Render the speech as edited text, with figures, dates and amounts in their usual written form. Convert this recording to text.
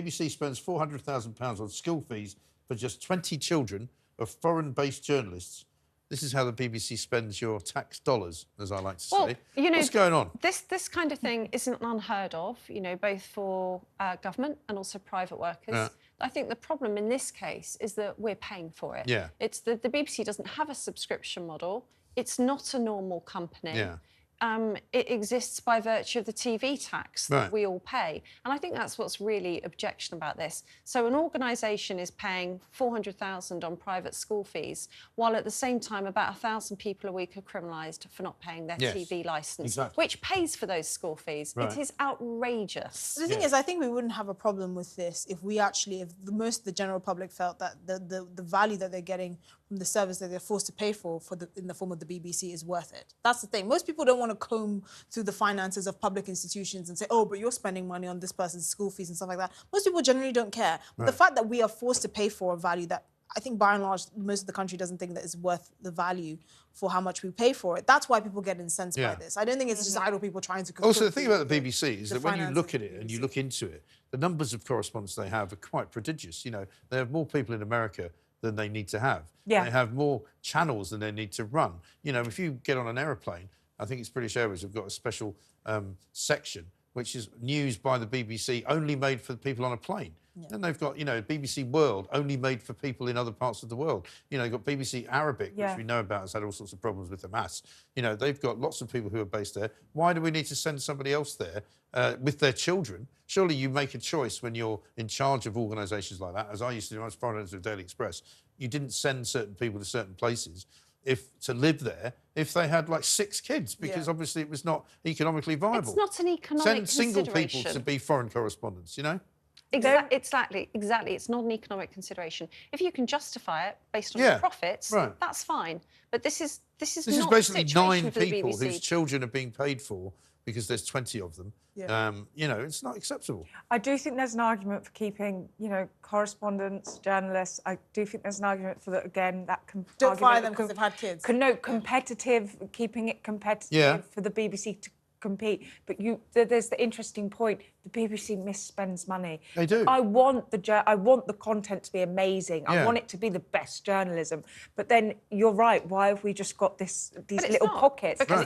BBC spends £400,000 on school fees for just 20 children of foreign-based journalists. This is how the BBC spends your tax dollars, as I like to say. You know, what's going on? This kind of thing isn't unheard of, you know, both for government and also private workers. Yeah. I think the problem in this case is that we're paying for it. Yeah. It's the BBC doesn't have a subscription model. It's not a normal company. Yeah. It exists by virtue of the TV tax that we all pay. And I think that's what's really objectionable about this. So an organisation is paying $400,000 on private school fees, while at the same time about 1,000 people a week are criminalised for not paying their TV licence, which pays for those school fees. It is outrageous. The thing is, I think we wouldn't have a problem with this if most of the general public felt that the value that they're getting from the service that they're forced to pay for in the form of the BBC is worth it. That's the thing. Most people don't want to comb through the finances of public institutions and say, oh, but you're spending money on this person's school fees and stuff like that. Most people generally don't care. But the fact that we are forced to pay for a value that I think by and large most of the country doesn't think that is worth the value for how much we pay for it. That's why people get incensed by this. I don't think it's just idle people trying to... Also, the thing about the BBC is that when you look at it and you look into it, the numbers of correspondents they have are quite prodigious. You know, they have more people in America than they need to have. They have more channels than they need to run. You know, if you get on an aeroplane, I think it's British Airways have got a special section which is news by the BBC only made for the people on a plane. Then they've got, you know, BBC World only made for people in other parts of the world. You know, they've got BBC Arabic, which we know about has had all sorts of problems with the mass. You know, they've got lots of people who are based there. Why do we need to send somebody else there with their children? Surely you make a choice when you're in charge of organisations like that, as I used to do when I was foreign editor of Daily Express. You didn't send certain people to certain places to live there if they had like 6 kids, because obviously it was not economically viable. It's not an economic consideration. Send single people to be foreign correspondents, you know? Exactly. It's not an economic consideration. If you can justify it based on your profits, that's fine. But this is not basically the situation 9 for the people BBC. whose children are being paid for because there's 20 of them. You know, it's not acceptable. I do think there's an argument for keeping, you know, correspondents, journalists. I do think there's an argument for that, again, that... Don't fire them because they've had kids. Competitive, keeping it competitive for the BBC to compete. But there's the interesting point. The BBC misspends money. They do. I want the content to be amazing. I want it to be the best journalism. But then you're right. Why have we just got these little pockets? Because